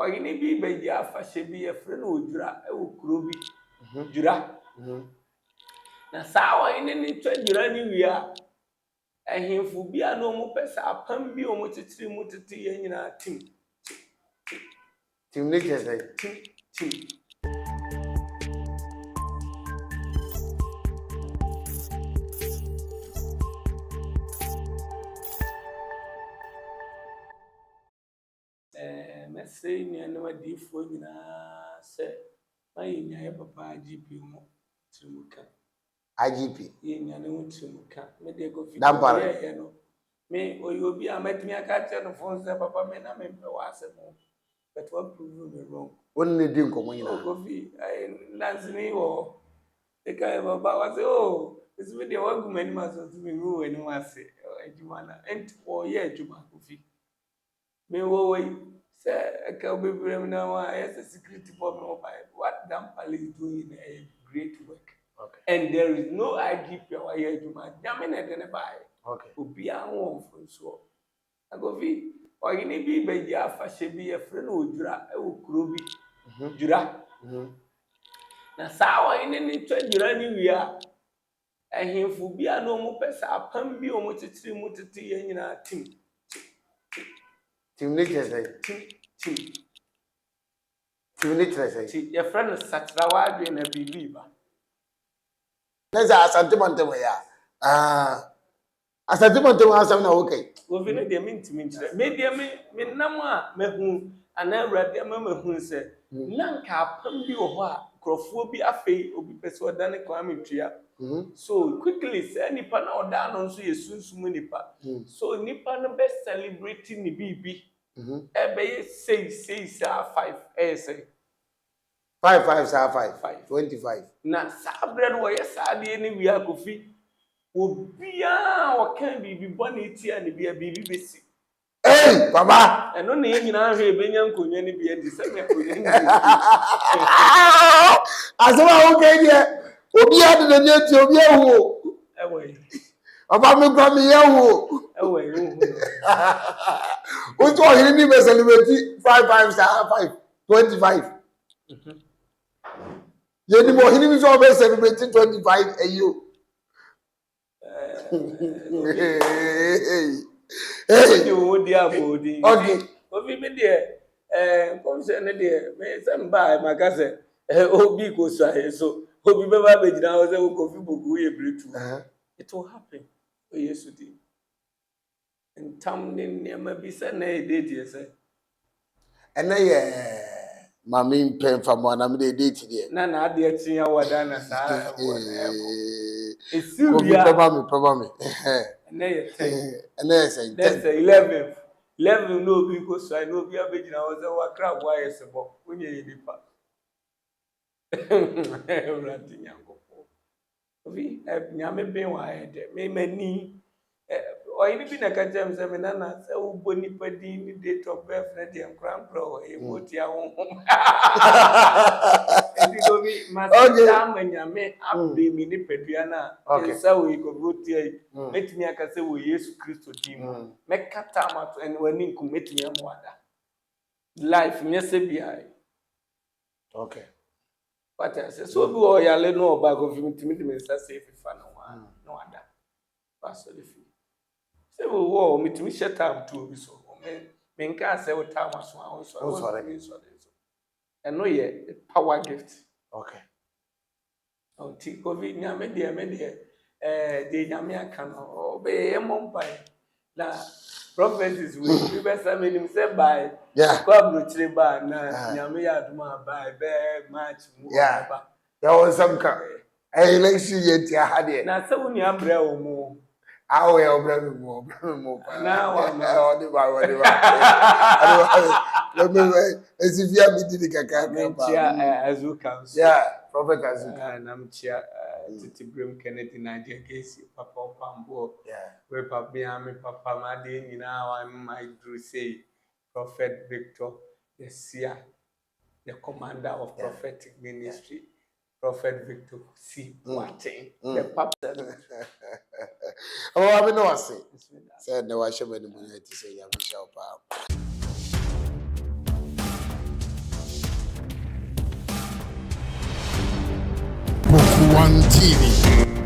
Oyini bi beji afahye bi efre na odwura e wo kuro bi. Dwura. Na saa oyini ni twa dwura ni wi a ehemfo bi a no mu pesa apam bi o mu titiri mu titi ye nyina tim. Tim ne kese. Tim. Mesei ni na wadifo nyina se mayi nya papa GP mo trimuka. IGP. Ye nya ne wo trimuka. Me de go fit. Dampare. No. Me oyobi amatimi aka che no phone say papa me na me pe wa asemo. But what prove me wrong? Won ne di nkomo nyina. Oh, go fit. Nanzini wo. E ka baba wa say oh, this me de wa gumani ma so me wo eni wa say ejuma na. Ent wo ye ejuma go fit. Me wo we say eka obebre me na wa yes security for me what Dampale is doing a great work. Okay. And there is no IGP or ejuma. Jamene de ne buy. Okay. Obi anwo Offinsohene. Agovi oyini bi beji afahye bi efre na odwura e wo kuro bi. Dwura. Na saa oyini ni twa dwura ni wi a ehemfo bi a no mu pesa apam bi o mu titiri mu titi ye nyina tim. Tim ne kese. Tim ne kese. Ti ye friend satrawa adwe na bibi ba. Neza asante montemo ya. Asante montemo asam na okay. Ovi ne de mintimi ntire. Me de me nam a mehu ana awrade ma mehu se na nka apam bi wo ho a krofo bi afei obi pese odane kwa metua. So quickly say nipa na oda no nso ye sunsum nipa. So nipa no be celebrating ni bibi. Ebe ye say 5 say 5 25. Na sa bread wo ye sa de ni wi akofi. Obia o kan bibi bone ti ani bia bibi besi. Hey, baba. Eno na ye nyina hwe benya nkonwa ni bia di se me konwa ni. Asema okay die. Obi ade na nyeti obi ehu. Ewe. Baba me gba me yehu. Ewe hu. Ojo ohiri ni be celebrate 5 25. Ye ni mo ohiri ni so be celebrate 25 ayo. Hey, you dey abodi. Okay. Obi me dey come say ne dey me say mba makase obi ko so obi be ba be gina o say Kofi Poku ye breakthrough. It will happen. O Yesu di. Ntam ne nema bi say na e dey say. Ena ye mami pen famo na me dey date there. Na ade atia wada na sa Papa me. Na ye 10. Ena ye say 10. That's 11. 11 no bi ko so no bi abegina o say wa crab wa yesebo. Onye ye nipa. Everything yankofo. Obi nyame ben wa ede me mani oyini bi na ka jam say me na say wo bo nipa din ni date of birth na dey nkran e motia wo. Ebi bi masita manyame abbe mi ni pedua na say we go vote metimi aka say wo Yesu Kristo din me kata amato en wani nku metimi amwada life nyese bia. Okay. What I say so bi o yale no oba go fi mitimi say fifa na wa no ada. Pastor the fi say wo mitimi shut up to obi so me nka say wo time aso a so and no ye power gift. Okay. On ti covid nyame de de nyame aka no be emompai na prophecies we be say me say by kwa brochire ba na nyame ya aduma by be match mu ba ya won some ka election ye ti ha de na se woni abra wo mu awo ya obra mi mo na wa o de ba let me esifia mi di kaka chia ASU council prophet Azuka na mchia titi Brim Kennedy Nigeria case papa pambo we papa me papa ma de nyina wa my do say Prophet Victor the seer, the commander of prophetic ministry, Prophet Victor Kusi the papa. Oh, I mean, no, I say, said no, I should be the money to say, I'm One TV.